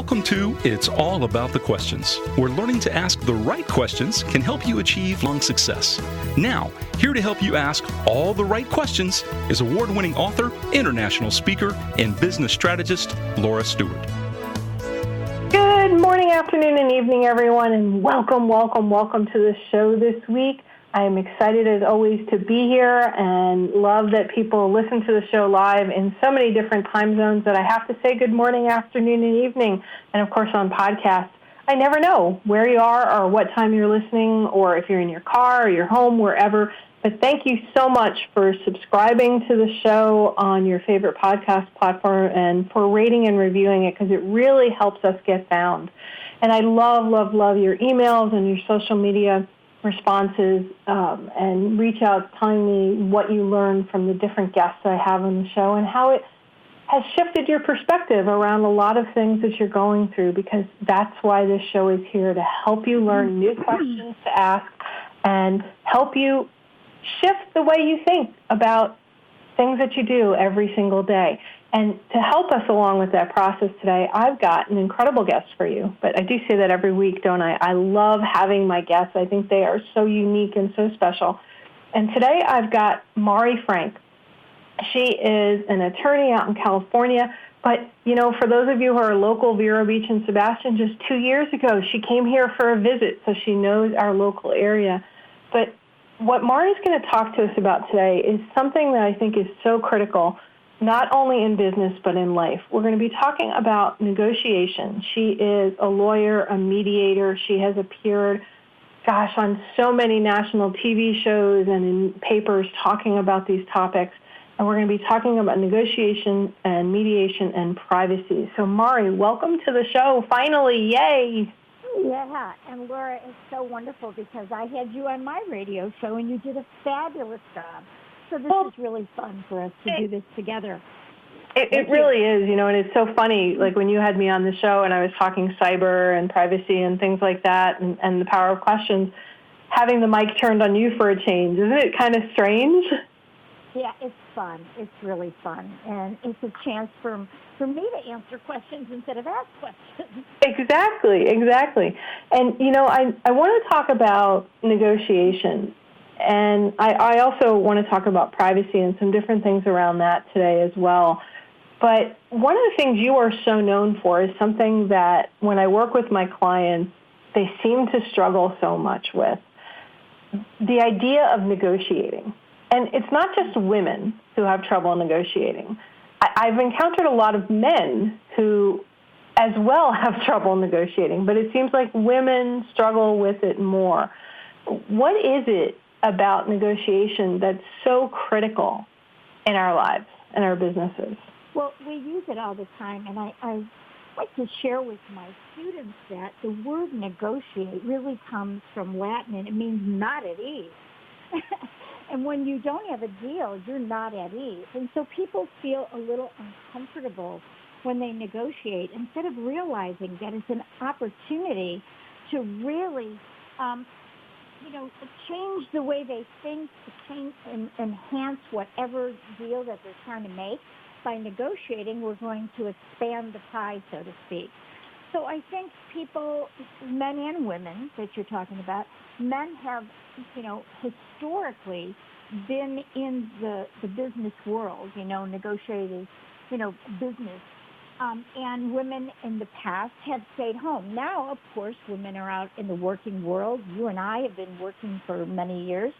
Welcome to It's All About the Questions, where learning to ask the right questions can help you achieve long success. Now, here to help you ask all the right questions is award-winning author, international speaker, and business strategist, Laura Stewart. Good morning, afternoon, and evening, everyone, and welcome to the show this week. I am excited, as always, to be here and love that people listen to the show live in so many different time zones that I have to say good morning, afternoon, and evening, and, of course, on podcasts. I never know where you are or what time you're listening or if you're in your car or your home, wherever, but thank you so much for subscribing to the show on your favorite podcast platform and for rating and reviewing it, because it really helps us get found. And I love your emails and your social media responses and reach out telling me what you learned from the different guests I have on the show and how it has shifted your perspective around a lot of things that you're going through, because that's why this show is here, to help you learn new questions to ask and help you shift the way you think about things that you do every single day. And to help us along with that process today, I've got an incredible guest for you. But I do say that every week, don't I? I love having my guests. I think they are so unique and so special. And today I've got Mari Frank. She is an attorney out in California. But, you know, for those of you who are local, Vero Beach and Sebastian, just 2 years ago, she came here for a visit, so she knows our local area. But what Mari's going to talk to us about today is something that I think is so critical, not only in business, but in life. We're going to be talking about negotiation. She is a lawyer, a mediator. She has appeared, on so many national TV shows and in papers talking about these topics. And we're going to be talking about negotiation and mediation and privacy. So, Mari, welcome to the show. Finally, yay! Yeah, and Laura, it's so wonderful because I had you on my radio show and you did a fabulous job. So this is really fun for us to do this together. It really is, you know, and it's so funny, like when you had me on the show and I was talking cyber and privacy and things like that and the power of questions, having the mic turned on you for a change. Isn't it kind of strange? Yeah, it's fun. It's really fun. And it's a chance for me to answer questions instead of ask questions. Exactly. And, you know, I want to talk about negotiation. And I also want to talk about privacy and some different things around that today as well. But one of the things you are so known for is something that when I work with my clients, they seem to struggle so much with, the idea of negotiating. And it's not just women who have trouble negotiating. I've encountered a lot of men who as well have trouble negotiating, but it seems like women struggle with it more. What is it about negotiation that's so critical in our lives and our businesses? Well, we use it all the time, and I like to share with my students that the word negotiate really comes from Latin, and it means not at ease. And when you don't have a deal, you're not at ease. And so people feel a little uncomfortable when they negotiate instead of realizing that it's an opportunity to really change the way they think, to change and enhance whatever deal that they're trying to make. By negotiating, we're going to expand the pie, so to speak. So I think people, men and women that you're talking about, men have, historically been in the business world, negotiating, business. And women in the past have stayed home. Now, of course, women are out in the working world. You and I have been working for many years,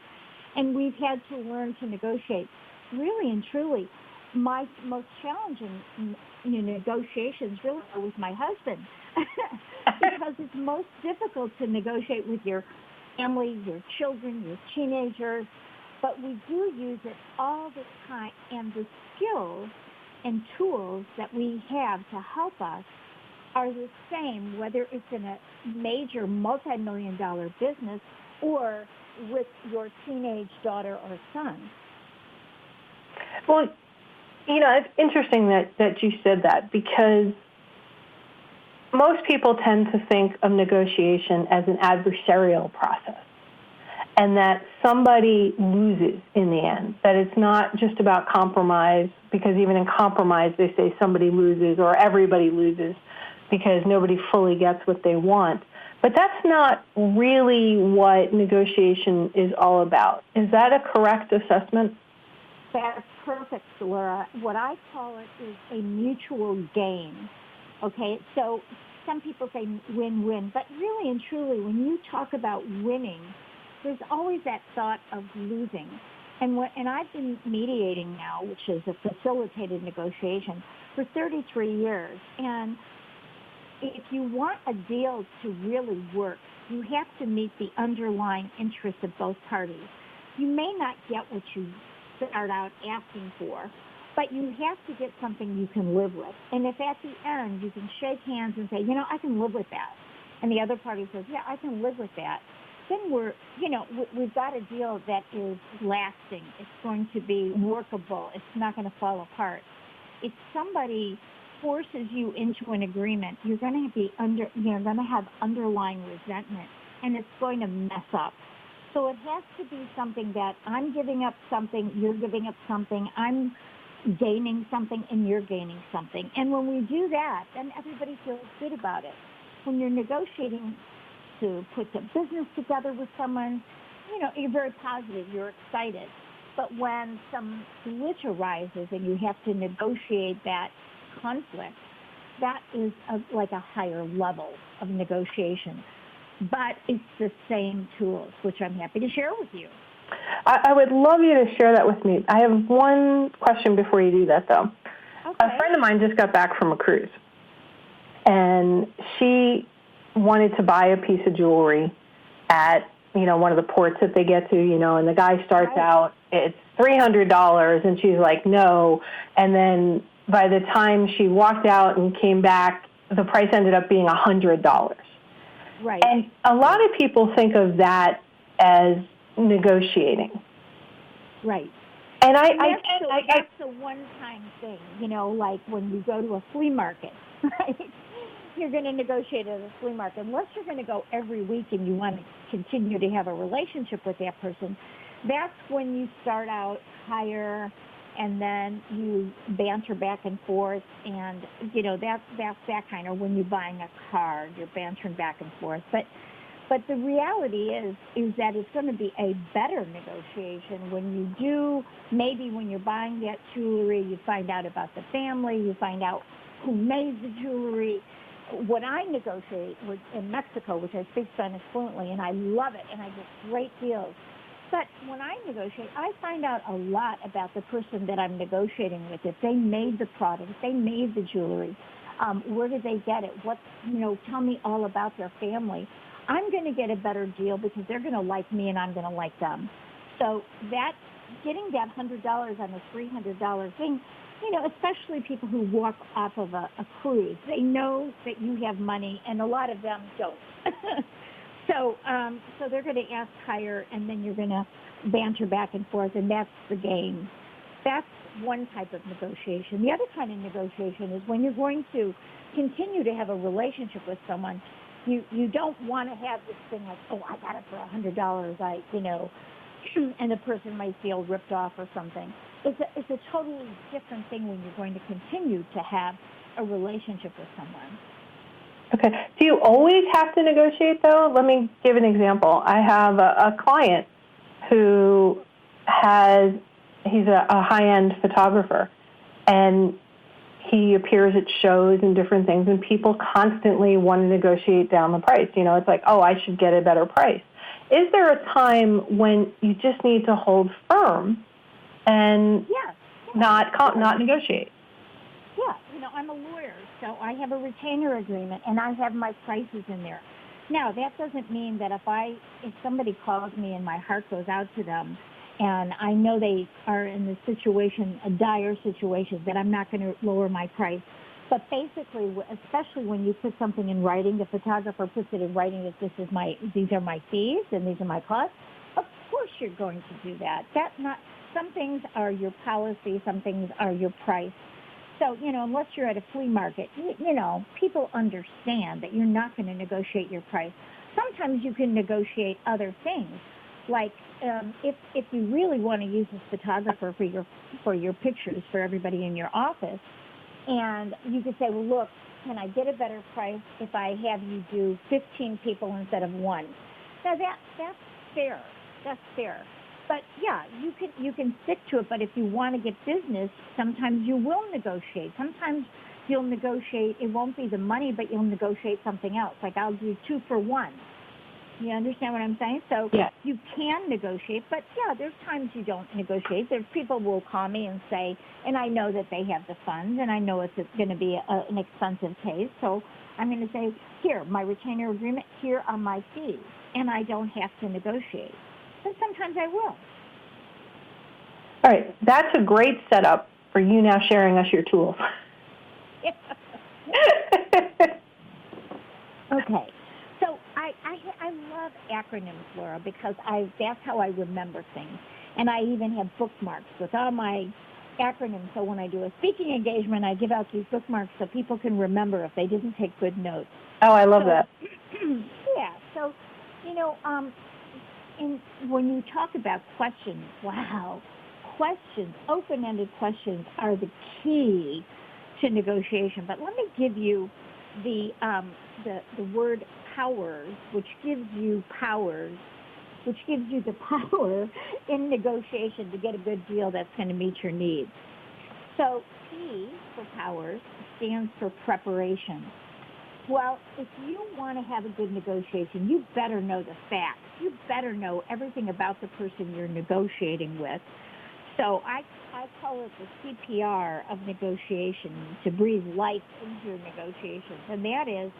and we've had to learn to negotiate. Really and truly, my most challenging negotiations really are with my husband because it's most difficult to negotiate with your family, your children, your teenagers, but we do use it all the time, and the skills and tools that we have to help us are the same, whether it's in a major multi-million-dollar business or with your teenage daughter or son. Well, it's interesting that you said that, because most people tend to think of negotiation as an adversarial process, and that somebody loses in the end, that it's not just about compromise, because even in compromise they say somebody loses or everybody loses. because nobody fully gets what they want. But that's not really what negotiation is all about. Is that a correct assessment? That's perfect, Laura. What I call it is a mutual gain. Okay, so some people say win-win, but really and truly, when you talk about winning, there's always that thought of losing. And I've been mediating now, which is a facilitated negotiation, for 33 years. And if you want a deal to really work, you have to meet the underlying interests of both parties. You may not get what you start out asking for, but you have to get something you can live with. And if at the end you can shake hands and say, I can live with that, and the other party says, yeah, I can live with that, then we've got a deal that is lasting. It's going to be workable. It's not going to fall apart. If somebody forces you into an agreement, you're going to have underlying resentment, and it's going to mess up. So it has to be something that I'm giving up something, you're giving up something, I'm gaining something, and you're gaining something. And when we do that, then everybody feels good about it. When you're negotiating to put the business together with someone, you're very positive, you're excited. But when some glitch arises and you have to negotiate that conflict, that is like a higher level of negotiation. But it's the same tools, which I'm happy to share with you. I would love you to share that with me. I have one question before you do that, though. Okay. A friend of mine just got back from a cruise, and she wanted to buy a piece of jewelry at, one of the ports that they get to, and the guy starts out, it's $300, and she's like, no. And then by the time she walked out and came back, the price ended up being $100. Right. And a lot of people think of that as negotiating. Right. And that's a one-time thing, like when you go to a flea market, right? You're going to negotiate at a flea market. Unless you're going to go every week and you want to continue to have a relationship with that person, that's when you start out higher and then you banter back and forth, and, that's that kind of when you're buying a car, you're bantering back and forth. But the reality is that it's going to be a better negotiation when you do, maybe when you're buying that jewelry, you find out about the family, you find out who made the jewelry. What I negotiate with in Mexico, which I speak Spanish fluently, and I love it, and I get great deals. But when I negotiate, I find out a lot about the person that I'm negotiating with. If they made the product, if they made the jewelry, where did they get it? Tell me all about their family. I'm going to get a better deal because they're going to like me and I'm going to like them. So that getting that $100 on a $300 thing, especially people who walk off of a cruise, they know that you have money, and a lot of them don't. So they're going to ask higher, and then you're going to banter back and forth, and that's the game. That's one type of negotiation. The other kind of negotiation is when you're going to continue to have a relationship with someone. You don't want to have this thing like, oh, I got it for $100, and the person might feel ripped off or something. It's a totally different thing when you're going to continue to have a relationship with someone. Okay. Do you always have to negotiate, though? Let me give an example. I have a client who he's a high-end photographer, and he appears at shows and different things, and people constantly want to negotiate down the price. It's like, oh, I should get a better price. Is there a time when you just need to hold firm and not negotiate? Yeah, I'm a lawyer, so I have a retainer agreement, and I have my prices in there. Now, that doesn't mean that if somebody calls me and my heart goes out to them, and I know they are in a dire situation, that I'm not going to lower my price. But basically, especially when you put something in writing, the photographer puts it in writing that these are my fees and these are my costs. Of course, you're going to do that. Some things are your policy, some things are your price. So, unless you're at a flea market, people understand that you're not going to negotiate your price. Sometimes you can negotiate other things. Like if you really want to use this photographer for your pictures for everybody in your office, And you could say, well, look, can I get a better price if I have you do 15 people instead of one? Now, that's fair. That's fair. But, yeah, you can stick to it. But if you want to get business, sometimes you will negotiate. Sometimes you'll negotiate. It won't be the money, but you'll negotiate something else. Like I'll do 2 for 1. You understand what I'm saying? So you can negotiate, but there's times you don't negotiate. There's people will call me and say, and I know that they have the funds, and I know it's going to be an expensive case, so I'm going to say, here, my retainer agreement, here are my fees, and I don't have to negotiate. But sometimes I will. All right, that's a great setup for you now sharing us your tools. Okay. So I love acronyms, Laura, because that's how I remember things. And I even have bookmarks with all my acronyms. So when I do a speaking engagement, I give out these bookmarks so people can remember if they didn't take good notes. Oh, I love that. Yeah. So, when you talk about questions, questions, open-ended questions are the key to negotiation. But let me give you the word powers, which gives you the power in negotiation to get a good deal that's going to meet your needs. So P for powers stands for preparation. Well, if you want to have a good negotiation, you better know the facts. You better know everything about the person you're negotiating with. So I call it the CPR of negotiation, to breathe life into your negotiations, and that is,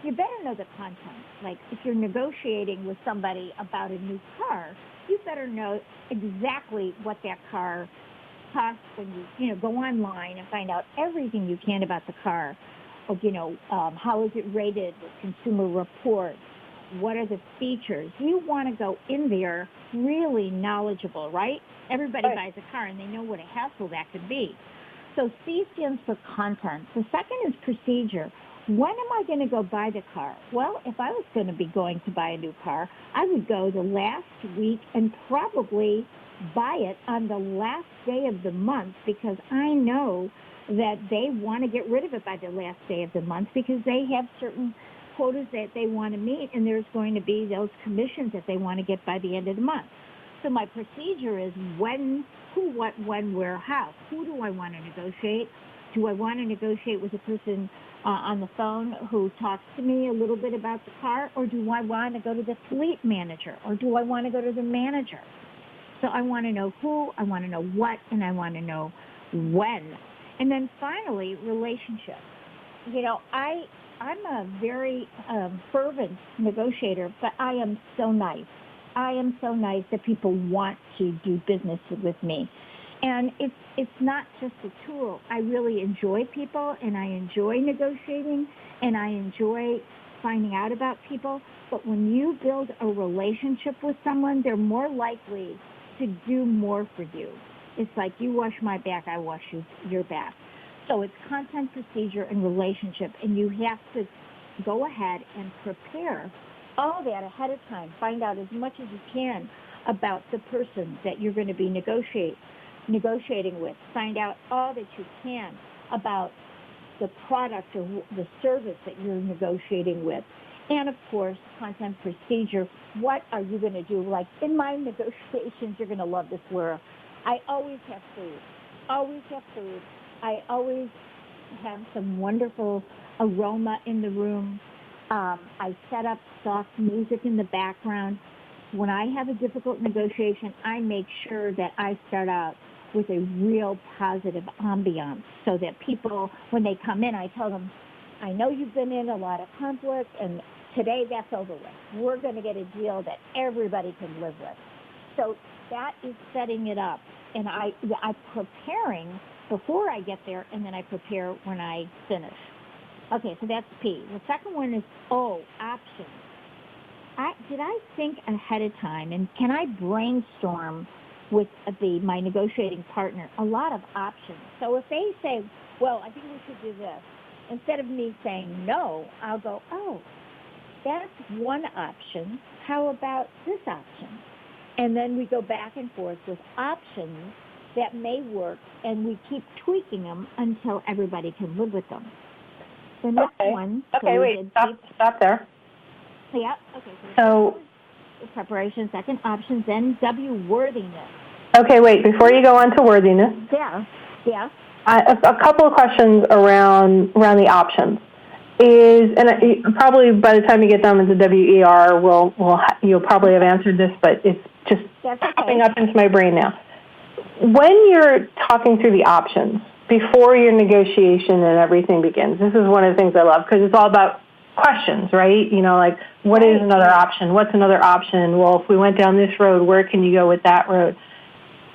you better know the content. Like if you're negotiating with somebody about a new car, you better know exactly what that car costs when you go online and find out everything you can about the car. How is it rated with Consumer Reports? What are the features? You want to go in there really knowledgeable, right? Everybody buys a car and they know what a hassle that could be. So C stands for content. The second is procedure. When am I going to go buy the car? Well, if I was going to be going to buy a new car, I would go the last week and probably buy it on the last day of the month, because I know that they want to get rid of it by the last day of the month because they have certain quotas that they want to meet, and there's going to be those commissions that they want to get by the end of the month. So my procedure is when, who, what, when, where, how. Who do I want to negotiate? Do I want to negotiate with a person on the phone who talks to me a little bit about the car, or do I want to go to the fleet manager, or do I want to go to the manager? So I want to know who, I want to know what, and I want to know when. And then finally, relationship. I'm a very fervent negotiator, but I am so nice. I am so nice that people want to do business with me. And it's not just a tool. I really enjoy people, and I enjoy negotiating, and I enjoy finding out about people. But when you build a relationship with someone, they're more likely to do more for you. It's like you wash my back, I wash your back. So it's content, procedure, and relationship, and you have to go ahead and prepare all that ahead of time. Find out as much as you can about the person that you're going to be negotiating with. Find out all that you can about the product or the service that you're negotiating with. And, of course, content, procedure. What are you going to do? Like in my negotiations, you're going to love this, Laura. I always have food. Always have food. I always have some wonderful aroma in the room. I set up soft music in the background. When I have a difficult negotiation, I make sure that I start out with a real positive ambiance so that people, when they come in, I tell them, I know you've been in a lot of conflict, and today that's over with. We're going to get a deal that everybody can live with. So that is setting it up. And I'm preparing before I get there, and then I prepare when I finish. Okay, so that's P. The second one is O, options. Did I think ahead of time, and can I brainstorm with my negotiating partner a lot of options? So if they say, well, I think we should do this, instead of me saying no, I'll go, oh, that's one option. How about this option? And then we go back and forth with options that may work, and we keep tweaking them until everybody can live with them. The next one. Okay, wait, stop there. Yeah, okay. So preparation, second, options, then W, worthiness. Okay, wait, before you go on to worthiness. Yeah. A couple of questions around the options. Probably by the time you get done with the WER, you'll probably have answered this, but it's just popping up into my brain now. When you're talking through the options, before your negotiation and everything begins, this is one of the things I love, because it's all about questions, right? Like, what is another option? What's another option? Well, if we went down this road, where can you go with that road?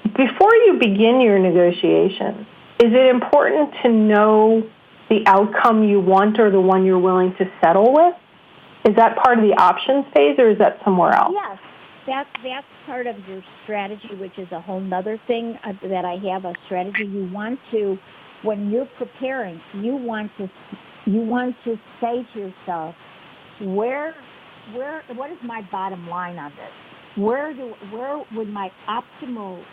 Before you begin your negotiation, is it important to know the outcome you want or the one you're willing to settle with? Is that part of the options phase, or is that somewhere else? Yes, that's part of your strategy, which is a whole nother thing that I have, a strategy. You want to, when you're preparing, you want to say to yourself, what is my bottom line on this? Where would my optimal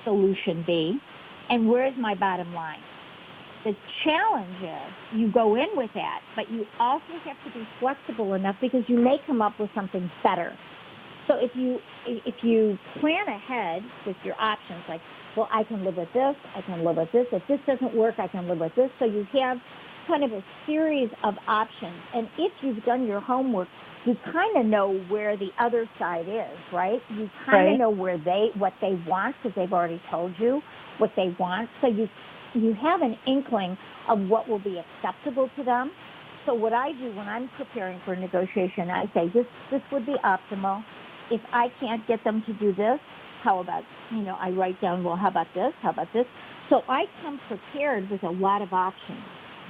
solution be, and where is my bottom line? The challenge is you go in with that, but you also have to be flexible enough, because you may come up with something better. So if you plan ahead with your options, like, well, I can live with this, I can live with this. If this doesn't work, I can live with this. So you have kind of a series of options. And if you've done your homework, you kind of know where the other side is, right? You kind of know what they want, because they've already told you what they want. So you have an inkling of what will be acceptable to them. So what I do when I'm preparing for a negotiation, I say, this would be optimal. If I can't get them to do this, how about, I write down, well, how about this? How about this? So I come prepared with a lot of options,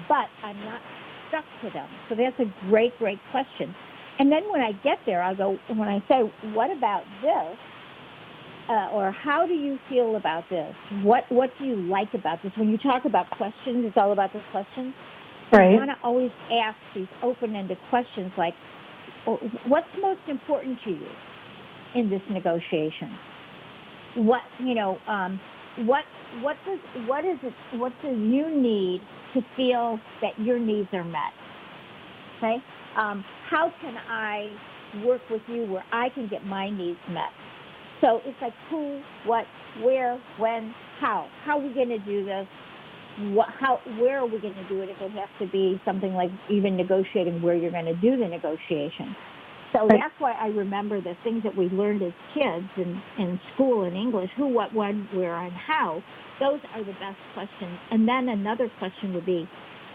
but I'm not stuck to them. So that's a great, great question. And then when I get there, when I say, what about this? Or how do you feel about this? What do you like about this? When you talk about questions, it's all about the questions. Right. You want to always ask these open-ended questions like, what's most important to you in this negotiation? What do you need to feel that your needs are met? Okay? How can I work with you where I can get my needs met? So it's like who, what, where, when, how. How are we going to do this? Where are we going to do it if it has to be something like even negotiating where you're going to do the negotiation? So that's why I remember the things that we learned as kids in school in English, who, what, when, where, and how. Those are the best questions. And then another question would be,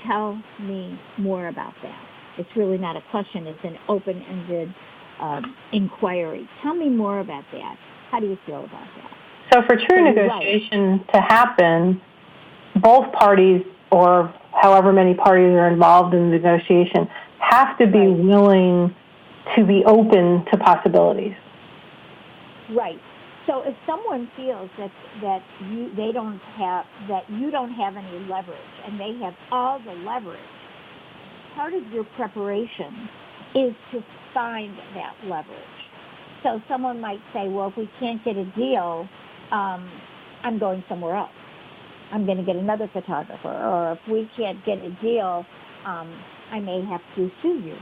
tell me more about that. It's really not a question. It's an open-ended inquiry. Tell me more about that. How do you feel about that? So for true negotiation to happen, both parties, or however many parties are involved in the negotiation, have to be willing to be open to possibilities. Right. So if someone feels that you don't have any leverage and they have all the leverage, part of your preparation is to find that leverage. So someone might say, well, if we can't get a deal, I'm going somewhere else. I'm going to get another photographer. Or if we can't get a deal, I may have to sue you.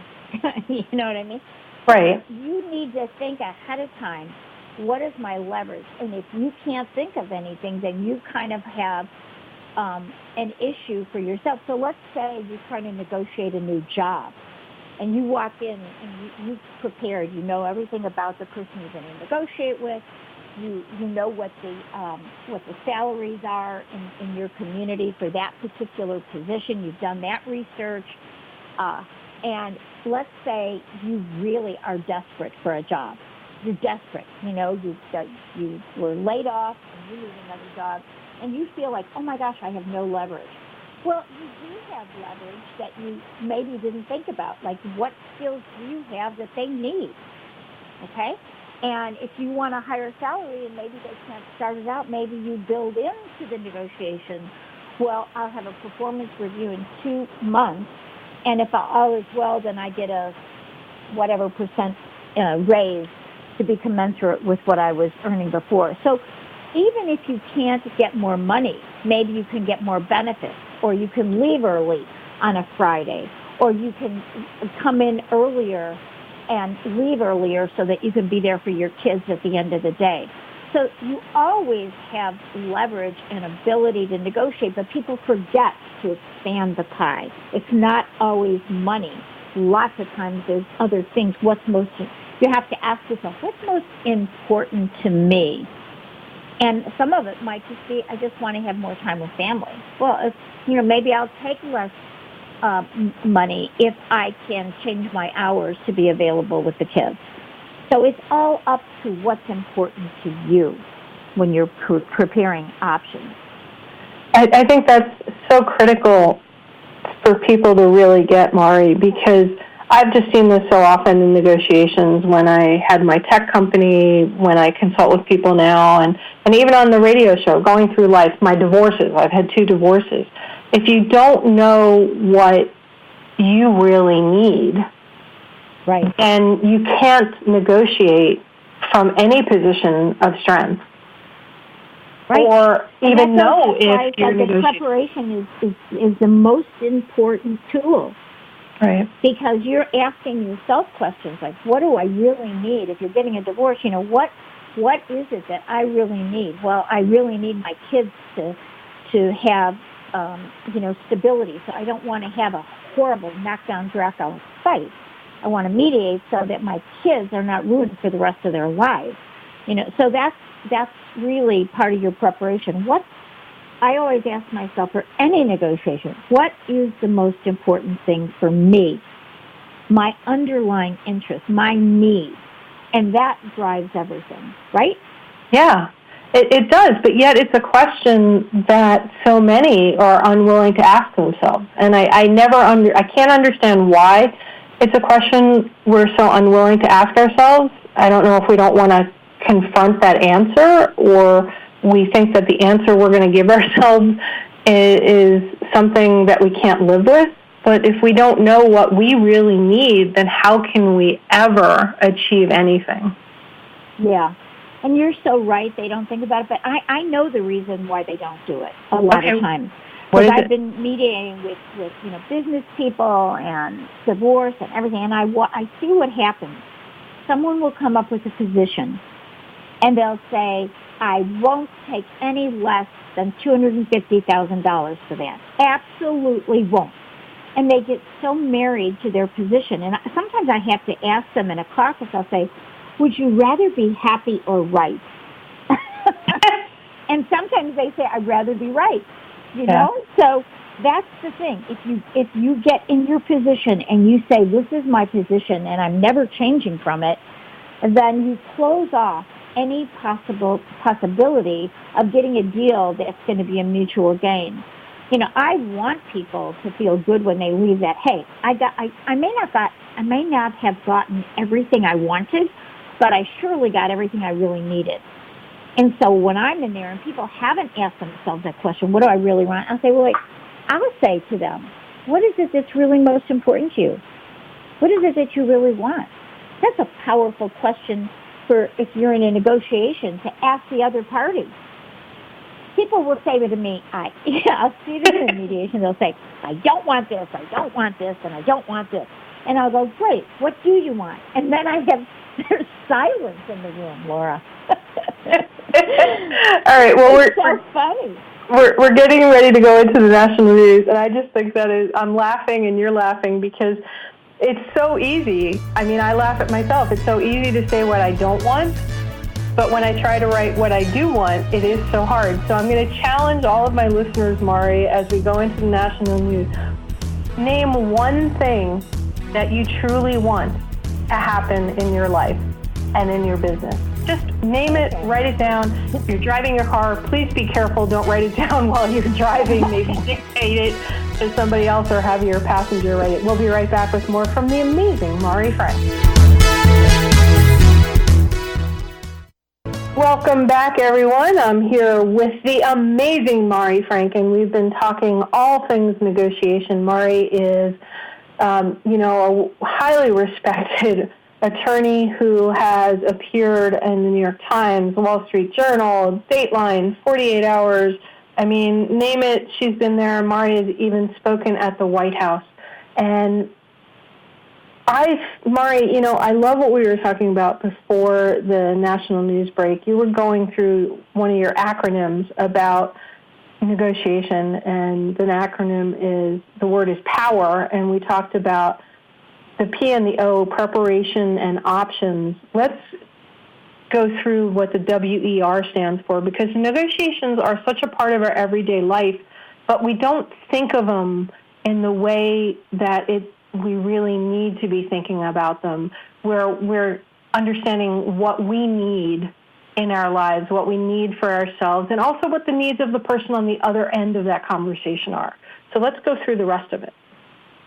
You know what I mean? Right. You need to think ahead of time, what is my leverage? And if you can't think of anything, then you kind of have an issue for yourself. So let's say you're trying to negotiate a new job, and you walk in and you've prepared. You know everything about the person you're going to negotiate with. You know what the salaries are in your community for that particular position. You've done that research. And let's say you really are desperate for a job. You're desperate. You were laid off and you need another job. And you feel like, oh, my gosh, I have no leverage. Well, you do have leverage that you maybe didn't think about. Like, what skills do you have that they need? Okay? And if you want a higher salary and maybe they can't start it out, maybe you build into the negotiation, well, I'll have a performance review in 2 months. And if all is well, then I get a whatever percent raise to be commensurate with what I was earning before. So even if you can't get more money, maybe you can get more benefits, or you can leave early on a Friday, or you can come in earlier and leave earlier so that you can be there for your kids at the end of the day. So you always have leverage and ability to negotiate, but people forget to expand the pie. It's not always money. Lots of times there's other things. You have to ask yourself, what's most important to me? And some of it might just be, I just want to have more time with family. Well, maybe I'll take less money if I can change my hours to be available with the kids. So it's all up to what's important to you when you're preparing options. I think that's so critical for people to really get, Mari, because I've just seen this so often in negotiations when I had my tech company, when I consult with people now, and even on the radio show, going through life, my divorces. I've had 2 divorces. If you don't know what you really need, right, then you can't negotiate from any position of strength. Right. Or even know if you're negotiating. Preparation is the most important tool. Right. Because you're asking yourself questions like, what do I really need? If you're getting a divorce, what is it that I really need? Well, I really need my kids to have, stability. So I don't want to have a horrible knockdown, drag-out fight. I want to mediate so that my kids are not ruined for the rest of their lives. So that's really part of your preparation. I always ask myself for any negotiation, what is the most important thing for me? My underlying interest, my need. And that drives everything, right? Yeah, it does. But yet it's a question that so many are unwilling to ask themselves. And I can't understand why it's a question we're so unwilling to ask ourselves. I don't know if we don't want to confront that answer, or we think that the answer we're going to give ourselves is something that we can't live with. But if we don't know what we really need, then how can we ever achieve anything? Yeah. And you're so right. They don't think about it. But I know the reason why they don't do it a lot of times. Because I've been mediating with business people and divorce and everything. And I see what happens. Someone will come up with a position, and they'll say, I won't take any less than $250,000 for that. Absolutely won't. And they get so married to their position. And sometimes I have to ask them in a caucus, I'll say, would you rather be happy or right? And sometimes they say, I'd rather be right. know? So that's the thing. If you get in your position and you say, this is my position and I'm never changing from it, then you close off any possibility of getting a deal that's going to be a mutual gain. I want people to feel good when they leave that, hey, I may not have gotten everything I wanted, but I surely got everything I really needed. And so when I'm in there and people haven't asked themselves that question, what do I really want? I'll say, well, wait, I'll say to them, what is it that's really most important to you? What is it that you really want? That's a powerful question for if you're in a negotiation to ask the other party. People will say to me, I'll see this in mediation, they'll say, I don't want this, I don't want this, and I don't want this. And I'll go, great, what do you want? And then there's silence in the room, Laura. All right, well, it's so funny. We're getting ready to go into the national news, and I just think I'm laughing and you're laughing because it's so easy. I mean, I laugh at myself. It's so easy to say what I don't want, but when I try to write what I do want, it is so hard. So I'm going to challenge all of my listeners, Mari, as we go into the national news. Name one thing that you truly want to happen in your life and in your business. Just name it, write it down. If you're driving your car, please be careful. Don't write it down while you're driving. Maybe dictate it to somebody else or have your passenger write it. We'll be right back with more from the amazing Mari Frank. Welcome back, everyone. I'm here with the amazing Mari Frank, and we've been talking all things negotiation. Mari is, a highly respected attorney who has appeared in the New York Times, the Wall Street Journal, Dateline, 48 Hours. I mean, name it, she's been there. Mari has even spoken at the White House. And Mari, you know, I love what we were talking about before the national news break. You were going through one of your acronyms about negotiation, and the acronym the word is power, and we talked about the P and the O, preparation and options. Let's go through what the WER stands for, because negotiations are such a part of our everyday life, but we don't think of them in the way that we really need to be thinking about them, where we're understanding what we need in our lives, what we need for ourselves, and also what the needs of the person on the other end of that conversation are. So let's go through the rest of it.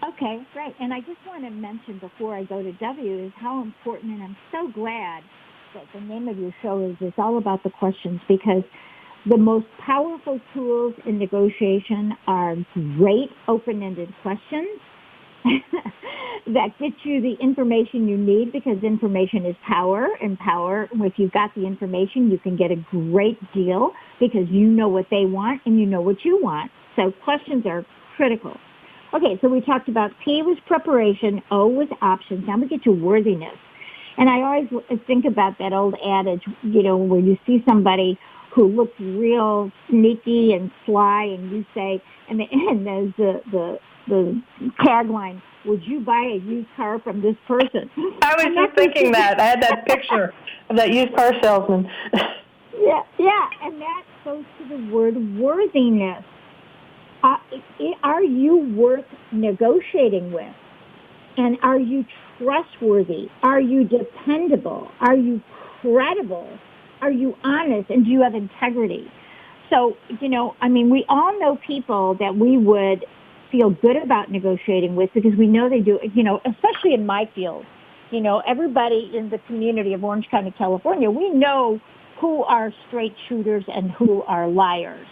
Okay, great. And I just want to mention before I go to W is how important, and I'm so glad that the name of your show is It's All About the Questions, because the most powerful tools in negotiation are great open-ended questions that get you the information you need, because information is power, and power, if you've got the information, you can get a great deal because you know what they want and you know what you want. So questions are critical. Okay, so we talked about P was preparation, O was options. Now we get to worthiness. And I always think about that old adage, you know, where you see somebody who looks real sneaky and sly, and you say, and there's the tagline, would you buy a used car from this person? I was just thinking that. I had that picture of that used car salesman. Yeah, and that goes to the word worthiness. Are you worth negotiating with? And are you trustworthy? Are you dependable? Are you credible? Are you honest? And do you have integrity? So, you know, I mean, we all know people that we would feel good about negotiating with because we know they do, you know, especially in my field. You know, everybody in the community of Orange County, California, we know who are straight shooters and who are liars.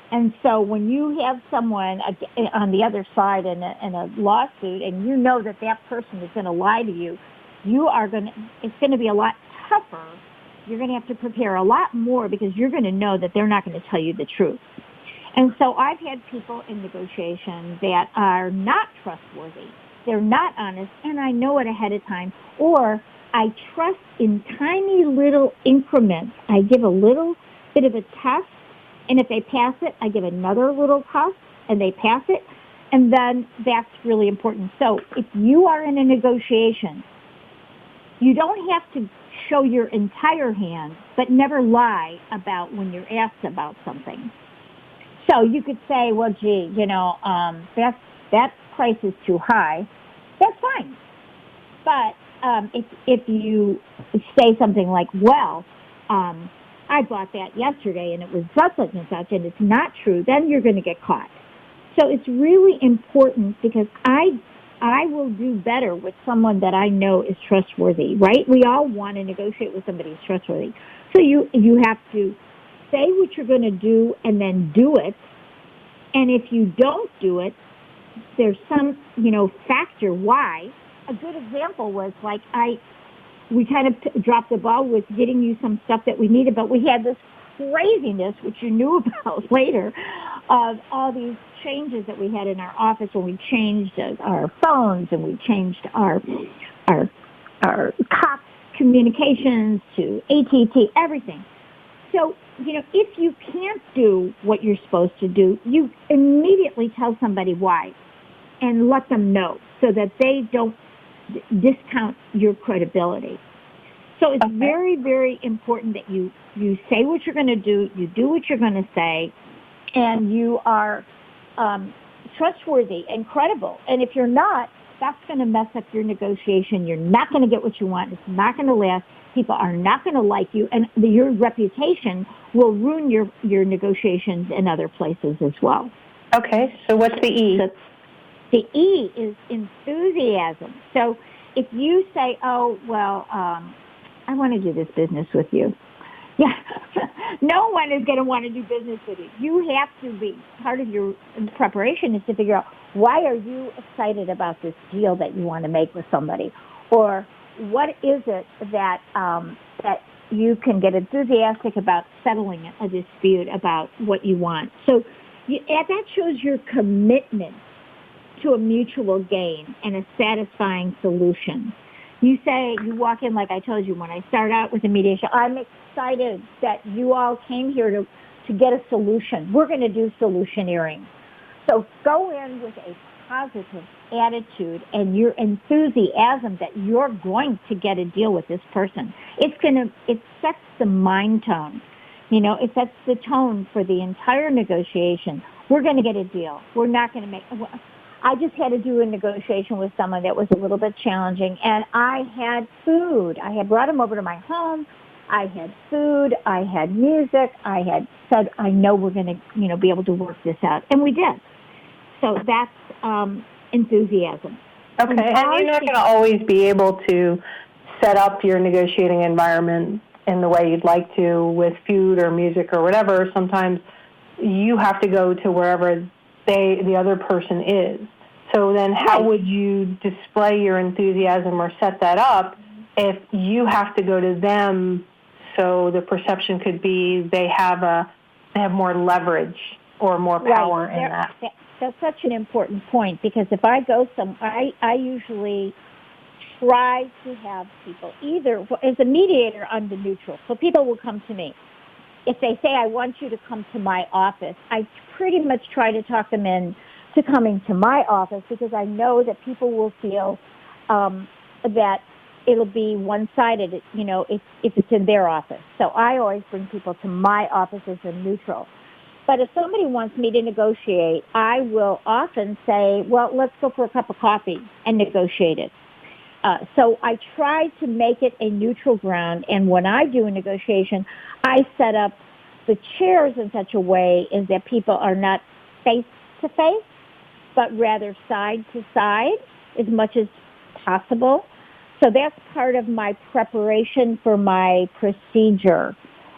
And so when you have someone on the other side in a lawsuit, and you know that that person is going to lie to you, it's going to be a lot tougher. You're going to have to prepare a lot more because you're going to know that they're not going to tell you the truth. And so I've had people in negotiation that are not trustworthy. They're not honest, and I know it ahead of time. Or I trust in tiny little increments. I give a little bit of a test, and if they pass it, I give another little test, and they pass it, and then that's really important. So if you are in a negotiation, you don't have to show your entire hand, but never lie about when you're asked about something. So you could say, well, gee, you know, that price is too high. That's fine. But if you say something like, well, I bought that yesterday and it was such and such and it's not true, then you're going to get caught. So it's really important because I will do better with someone that I know is trustworthy, right? We all want to negotiate with somebody who's trustworthy. So you have to say what you're going to do and then do it. And if you don't do it, there's some, you know, factor why. A good example was like we kind of dropped the ball with getting you some stuff that we needed, but we had this craziness, which you knew about later, of all these changes that we had in our office when we changed our phones and we changed our Cox communications to AT&T, everything. So, you know, if you can't do what you're supposed to do, you immediately tell somebody why and let them know so that they don't discount your credibility. So it's very, very important that you say what you're going to do, you do what you're going to say, and you are trustworthy and credible. And if you're not, that's going to mess up your negotiation. You're not going to get what you want. It's not going to last. People are not going to like you, and your reputation will ruin your negotiations in other places as well. Okay, so what's the E? The E is enthusiasm. So if you say, oh, well, I want to do this business with you. Yeah, no one is going to want to do business with you. You have to be, part of your preparation is to figure out, why are you excited about this deal that you want to make with somebody? Or what is it that that you can get enthusiastic about settling a dispute about what you want? So that shows your commitment to a mutual gain and a satisfying solution. You walk in, like I told you, when I start out with the mediation, I'm excited that you all came here to get a solution. We're going to do solutioneering. So go in with a positive attitude and your enthusiasm that you're going to get a deal with this person. It sets the mind tone. It sets the tone for the entire negotiation. We're going to get a deal. We're not going to make... I just had to do a negotiation with someone that was a little bit challenging, and I had food. I had brought him over to my home. I had food. I had music. I had said, I know we're going to, be able to work this out. And we did. So that's enthusiasm. Okay, and you're not going to always be able to set up your negotiating environment in the way you'd like to with food or music or whatever. Sometimes you have to go to wherever the other person is. So then how would you display your enthusiasm or set that up if you have to go to them? So the perception could be they have more leverage or more power in that. That's such an important point, because if I go I usually try to have people either, as a mediator, I'm the neutral. So people will come to me. If they say, I want you to come to my office, I pretty much try to talk them in to coming to my office, because I know that people will feel that it'll be one-sided, if it's in their office. So I always bring people to my office as a neutral. But if somebody wants me to negotiate, I will often say, well, let's go for a cup of coffee and negotiate it. So I try to make it a neutral ground, and when I do a negotiation, I set up the chairs in such a way is that people are not face-to-face, but rather side-to-side as much as possible. So that's part of my preparation for my procedure.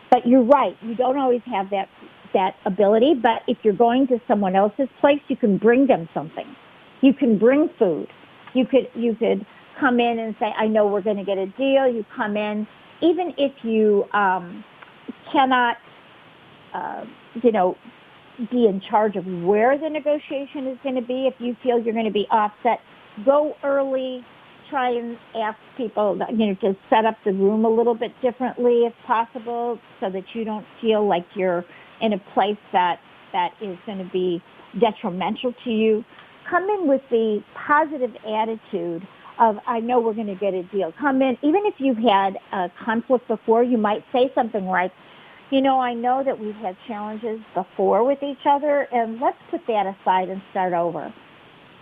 But you're right, you don't always have that ability, but if you're going to someone else's place, you can bring them something. You can bring food. You could come in and say, I know we're going to get a deal. You come in, even if you cannot, be in charge of where the negotiation is going to be. If you feel you're going to be offset, go early. Try and ask people, to set up the room a little bit differently if possible, so that you don't feel like you're in a place that is going to be detrimental to you. Come in with the positive attitude of, I know we're going to get a deal. Come in, even if you've had a conflict before, you might say something like, I know that we've had challenges before with each other, and let's put that aside and start over.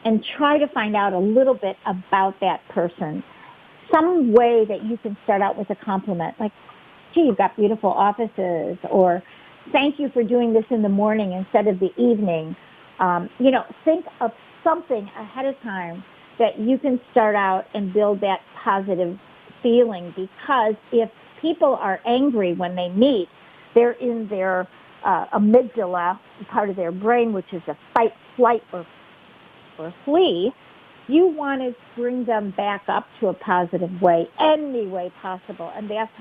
And try to find out a little bit about that person. Some way that you can start out with a compliment, like, gee, you've got beautiful offices, or thank you for doing this in the morning instead of the evening. Think of something ahead of time that you can start out and build that positive feeling, because if people are angry when they meet, they're in their amygdala, part of their brain, which is a fight, flight, or flee. You want to bring them back up to a positive way, any way possible, and that's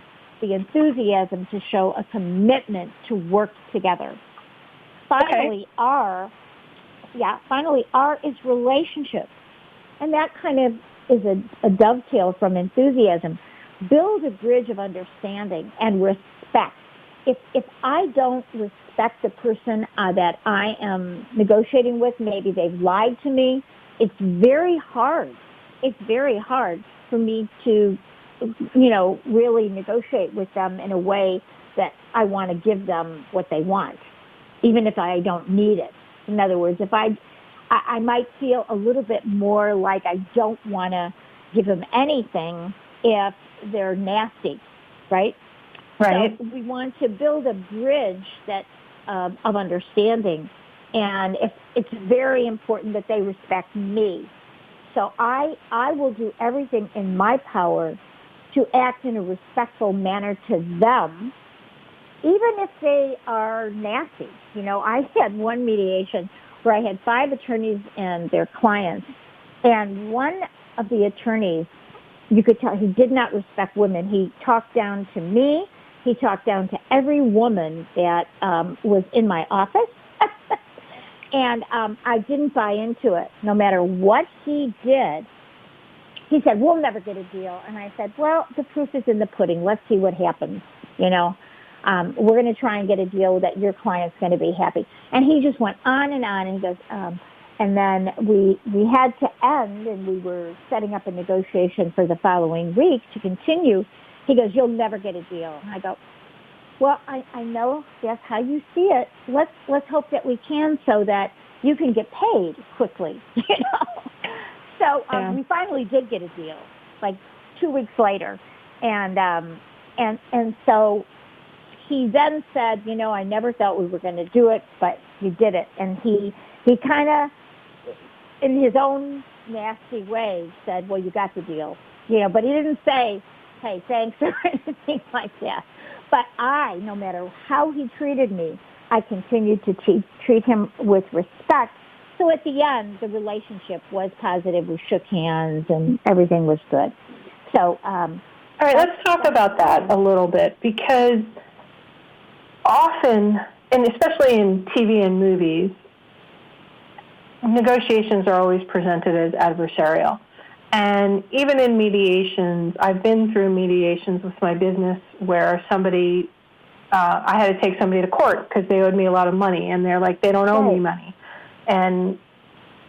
the enthusiasm to show a commitment to work together. Finally, R is relationships. And that kind of is a dovetail from enthusiasm. Build a bridge of understanding and respect. If I don't respect the person that I am negotiating with, maybe they've lied to me, it's very hard. It's very hard for me to, really negotiate with them in a way that I want to give them what they want, even if I don't need it. In other words, if I might feel a little bit more like I don't want to give them anything if they're nasty, right? Right. So we want to build a bridge of understanding, and it's very important that they respect me. So I will do everything in my power to act in a respectful manner to them, even if they are nasty. I had one mediation where I had 5 attorneys and their clients, and one of the attorneys you could tell he did not respect women. He talked down to me. He talked down to every woman that was in my office. And I didn't buy into it. No matter what he did, he said, we'll never get a deal. And I said, well, the proof is in the pudding. Let's see what happens. You know, we're going to try and get a deal that your client's going to be happy. And he just went on, and he goes, and then we had to end, and we were setting up a negotiation for the following week to continue. He goes, you'll never get a deal. And I go, well, I know that's how you see it. Let's hope that we can, so that you can get paid quickly, you know. So we finally did get a deal, like 2 weeks later, and so he then said, you know, I never thought we were going to do it, but you did it. And he kind of, in his own nasty way, said, well, you got the deal, you know. But he didn't say, hey, thanks, or anything like that. But no matter how he treated me, I continued to treat him with respect. So at the end, the relationship was positive. We shook hands, and everything was good. So, all right, let's talk about that a little bit, because often, and especially in TV and movies, negotiations are always presented as adversarial. And even in mediations, I've been through mediations with my business where somebody, I had to take somebody to court because they owed me a lot of money, and they're like, they don't owe me money. And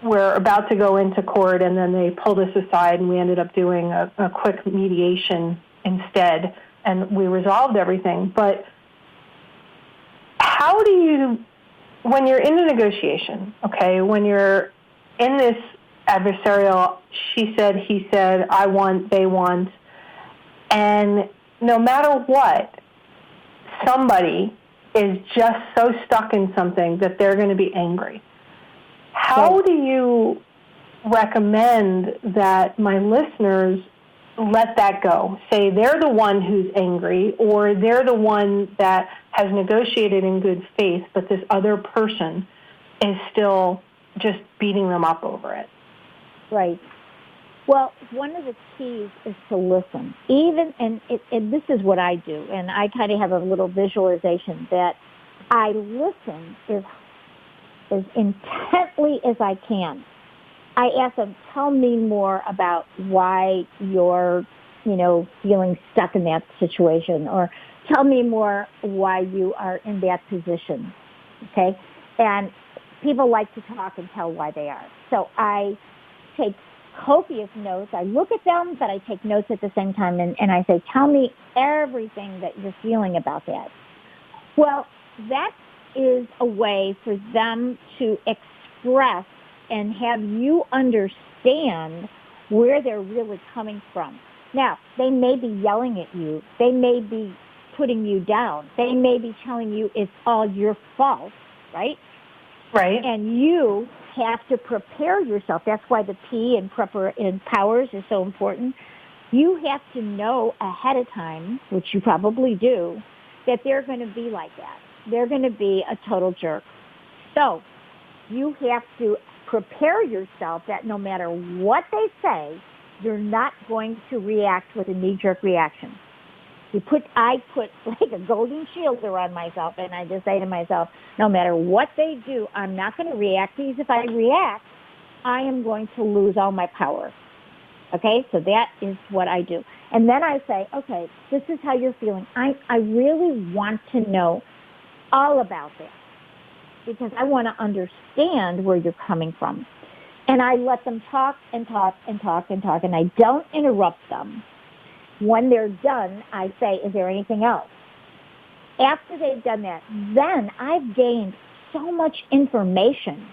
we're about to go into court, and then they pulled us aside, and we ended up doing a quick mediation instead, and we resolved everything. But how do you, when you're in a negotiation, okay, when you're in this adversarial, she said, he said, I want, they want, and no matter what, somebody is just so stuck in something that they're going to be angry. How do you recommend that my listeners let that go? Say they're the one who's angry, or they're the one that has negotiated in good faith, but this other person is still just beating them up over it. Right. Well, one of the keys is to listen. And this is what I do, and I kind of have a little visualization that I listen as intently as I can. I ask them, tell me more about why you're, you know, feeling stuck in that situation, or tell me more why you are in that position, okay? And people like to talk and tell why they are. So I take copious notes. I look at them, but I take notes at the same time, and I say, tell me everything that you're feeling about that. Well, that is a way for them to express and have you understand where they're really coming from. Now, they may be yelling at you. They may be putting you down. They may be telling you it's all your fault, right? Right. And you have to prepare yourself. That's why the P in powers is so important. You have to know ahead of time, which you probably do, that they're going to be like that. They're going to be a total jerk. So you have to prepare yourself that no matter what they say, you're not going to react with a knee-jerk reaction. I put like a golden shield around myself, and I just say to myself, no matter what they do, I'm not going to react, because if I react, I am going to lose all my power. Okay, so that is what I do. And then I say, okay, this is how you're feeling. I really want to know all about that, because I want to understand where you're coming from. And I let them talk and talk and talk and talk, and I don't interrupt them. When they're done, I say, is there anything else? After they've done that, then I've gained so much information,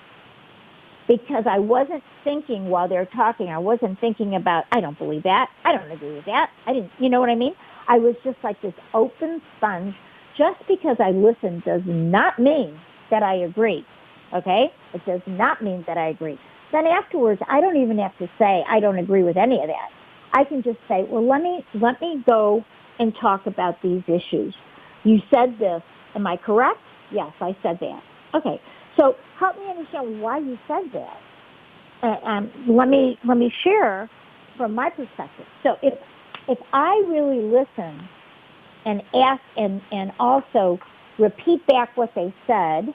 because I wasn't thinking while they're talking. I wasn't thinking about, I don't believe that. I don't agree with that. I didn't, you know what I mean? I was just like this open sponge. Just because I listen does not mean that I agree, okay? It does not mean that I agree. Then afterwards, I don't even have to say I don't agree with any of that. I can just say, well, let me go and talk about these issues. You said this. Am I correct? Yes, I said that. Okay. So help me understand why you said that. Let me share from my perspective. So if I really listen and ask and also repeat back what they said,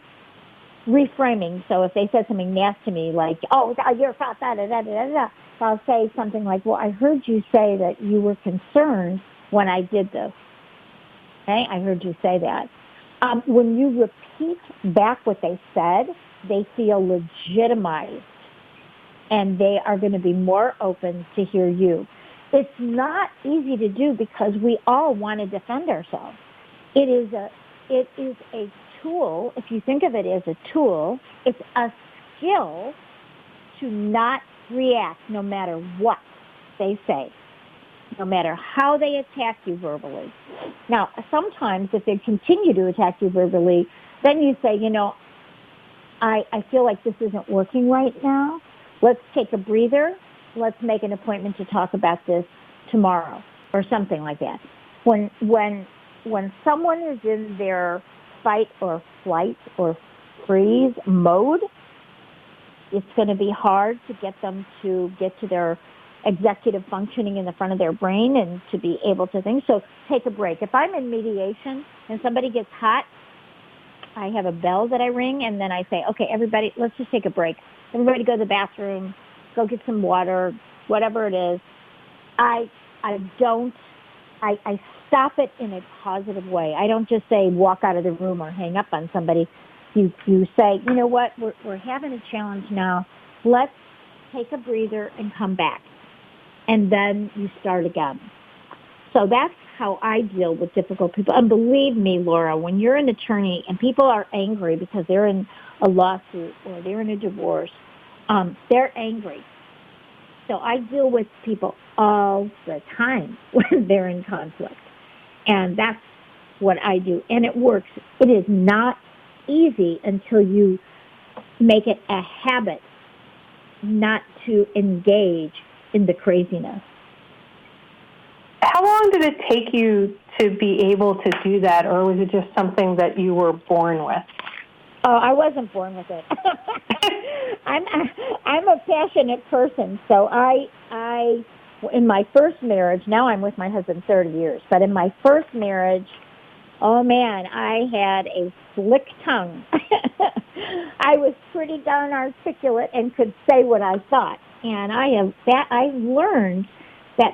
reframing. So if they said something nasty to me, like, oh, you're fat, da, da, da, da, da, so I'll say something like, well, I heard you say that you were concerned when I did this. Okay, I heard you say that. When you repeat back what they said, they feel legitimized, and they are going to be more open to hear you. It's not easy to do because we all want to defend ourselves. It is a tool. If you think of it as a tool, it's a skill to not react no matter what they say, no matter how they attack you verbally. Now, sometimes if they continue to attack you verbally, then you say, I feel like this isn't working right now. Let's take a breather. Let's make an appointment to talk about this tomorrow or something like that. When someone is in their fight or flight or freeze mode, it's going to be hard to get them to get to their executive functioning in the front of their brain and to be able to think. So take a break. If I'm in mediation and somebody gets hot, I have a bell that I ring, and then I say, okay, everybody, let's just take a break. Everybody go to the bathroom, go get some water, whatever it is. I stop it in a positive way. I don't just say walk out of the room or hang up on somebody. You say, you know what, we're having a challenge now. Let's take a breather and come back. And then you start again. So that's how I deal with difficult people. And believe me, Laura, when you're an attorney and people are angry because they're in a lawsuit or they're in a divorce, they're angry. So I deal with people all the time when they're in conflict. And that's what I do. And it works. It is not easy until you make it a habit not to engage in the craziness. How long did it take you to be able to do that, or was it just something that you were born with? Oh, I wasn't born with it. I'm a passionate person, so I in my first marriage, now I'm with my husband 30 years, but in my first marriage, oh man, I had a slick tongue. I was pretty darn articulate and could say what I thought. And I've learned that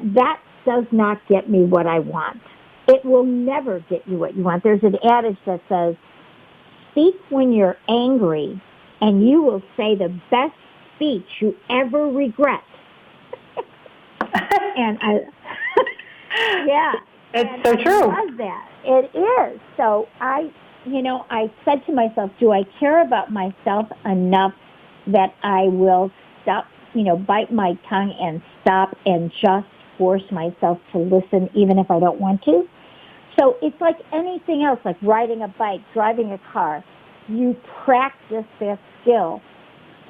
does not get me what I want. It will never get you what you want. There's an adage that says, speak when you're angry, and you will say the best speech you ever regret. And yeah. It's so true. I love that. It is. So I said to myself, do I care about myself enough that I will stop, bite my tongue and stop and just force myself to listen even if I don't want to? So it's like anything else, like riding a bike, driving a car. You practice that skill.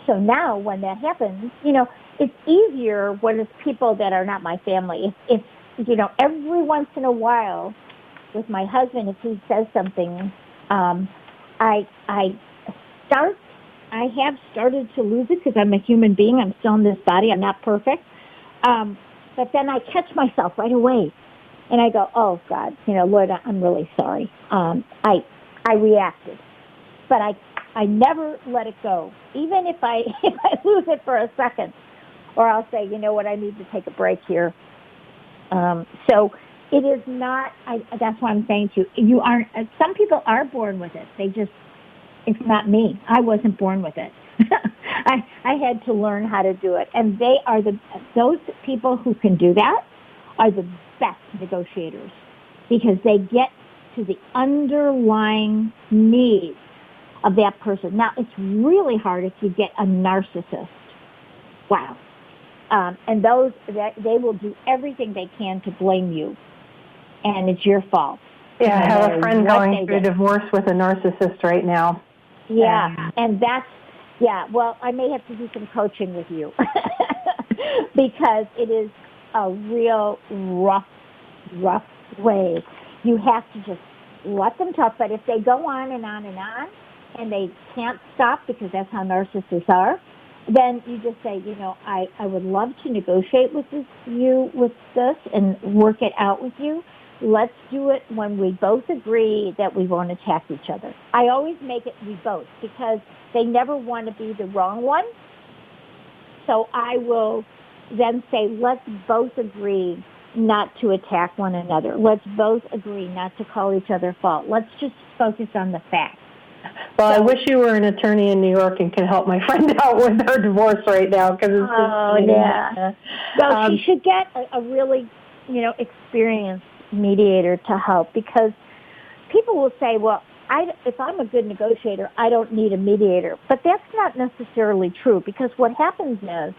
So now when that happens, it's easier when it's people that are not my family. If every once in a while with my husband, if he says something, I have started to lose it because I'm a human being. I'm still in this body. I'm not perfect. But then I catch myself right away. And I go, oh, God, Lord, I'm really sorry. I reacted. But I never let it go, even if I lose it for a second. Or I'll say, you know what, I need to take a break here. So it is not, that's why I'm saying to you, some people are born with it. It's not me. I wasn't born with it. I had to learn how to do it. And those people who can do that are the best negotiators because they get to the underlying needs of that person. Now, it's really hard if you get a narcissist. Wow. And they will do everything they can to blame you. And it's your fault. Yeah, I have a friend going through a divorce with a narcissist right now. Yeah, and well, I may have to do some coaching with you because it is a real rough way. You have to just let them talk, but if they go on and on and on and they can't stop because that's how narcissists are, then you just say, I would love to negotiate with this and work it out with you. Let's do it when we both agree that we won't attack each other. I always make it we both because they never want to be the wrong one. So I will then say, let's both agree not to attack one another. Let's both agree not to call each other fault. Let's just focus on the facts. Well, I wish you were an attorney in New York and could help my friend out with her divorce right now. So she should get a really, experienced mediator to help, because people will say, well, if I'm a good negotiator, I don't need a mediator. But that's not necessarily true, because what happens is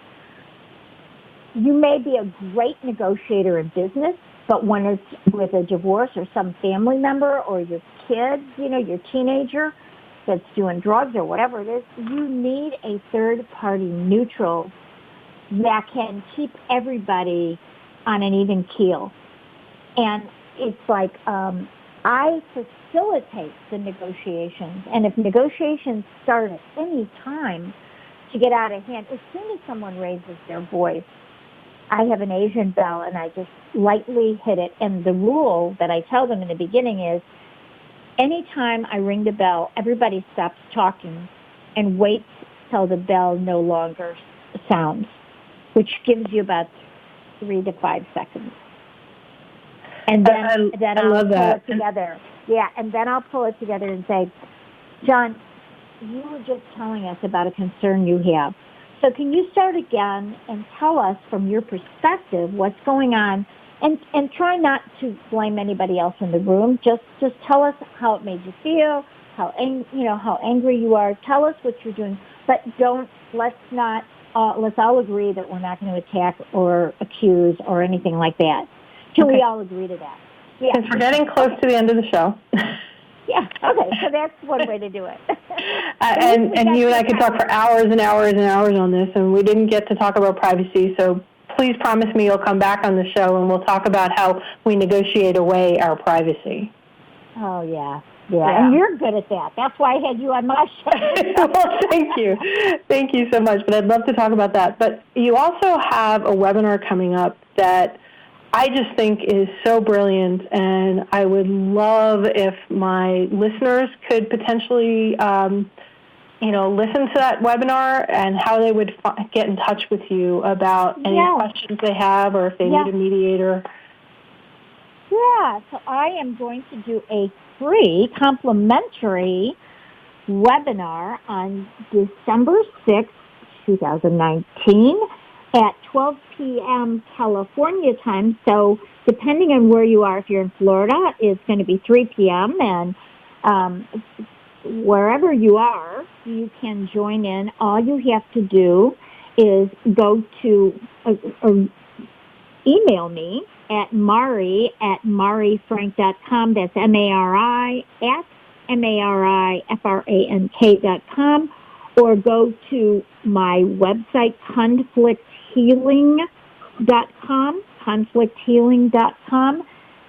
you may be a great negotiator in business, but when it's with a divorce or some family member or your kid, your teenager that's doing drugs or whatever it is, you need a third-party neutral that can keep everybody on an even keel. And it's like I facilitate the negotiations, and if negotiations start at any time to get out of hand, as soon as someone raises their voice, I have an Asian bell, and I just lightly hit it. And the rule that I tell them in the beginning is, anytime I ring the bell, everybody stops talking and waits till the bell no longer sounds, which gives you about 3 to 5 seconds. And then I'll pull it together. Yeah, and then I'll pull it together and say, John, you were just telling us about a concern you have. So can you start again and tell us from your perspective what's going on, and try not to blame anybody else in the room. Just tell us how it made you feel, how angry you are. Tell us what you're doing, but let's all agree that we're not going to attack or accuse or anything like that. Can we all agree to that? Yeah. Since we're getting close to the end of the show. Yeah, okay, so that's one way to do it. and you and I could talk for hours and hours and hours on this, and we didn't get to talk about privacy, so please promise me you'll come back on the show and we'll talk about how we negotiate away our privacy. Oh, yeah, and you're good at that. That's why I had you on my show. Well, thank you. Thank you so much, but I'd love to talk about that. But you also have a webinar coming up that I just think is so brilliant, and I would love if my listeners could potentially, listen to that webinar and how they would get in touch with you about any questions they have or if they need a mediator. Yeah, so I am going to do a free complimentary webinar on December 6th, 2019. at 12 p.m. California time. So depending on where you are, if you're in Florida, it's going to be 3 p.m. And wherever you are, you can join in. All you have to do is go to email me at marifrank.com. That's MARI at MARIFRANK.com, or go to my website, conflicthealing.com,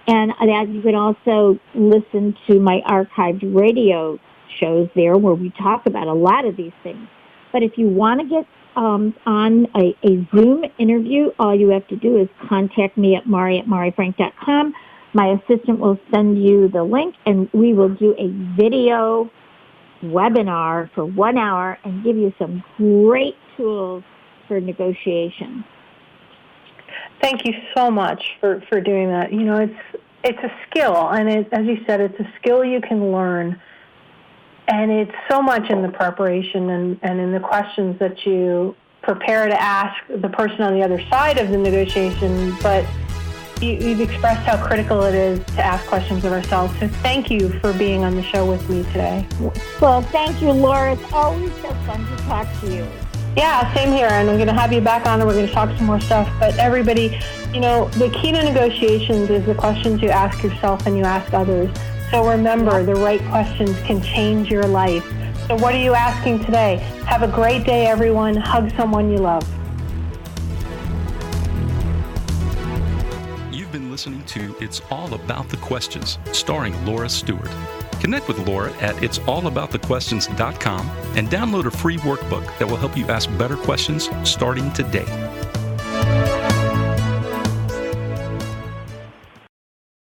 and that you can also listen to my archived radio shows there where we talk about a lot of these things. But if you want to get on a Zoom interview, all you have to do is contact me at marifrank.com. My assistant will send you the link, and we will do a video webinar for 1 hour and give you some great tools for negotiation. Thank you so much for doing that. You know, it's a skill, and as you said, it's a skill you can learn. And it's so much in the preparation and in the questions that you prepare to ask the person on the other side of the negotiation, but you've expressed how critical it is to ask questions of ourselves. So thank you for being on the show with me today. Well, thank you, Laura. It's always so fun to talk to you. Yeah, same here. And I'm going to have you back on and we're going to talk some more stuff. But everybody, you know, the key to negotiations is the questions you ask yourself and you ask others. So remember, the right questions can change your life. So what are you asking today? Have a great day, everyone. Hug someone you love. You've been listening to It's All About the Questions, starring Laura Stewart. Connect with Laura at it'sallaboutthequestions.com and download a free workbook that will help you ask better questions starting today.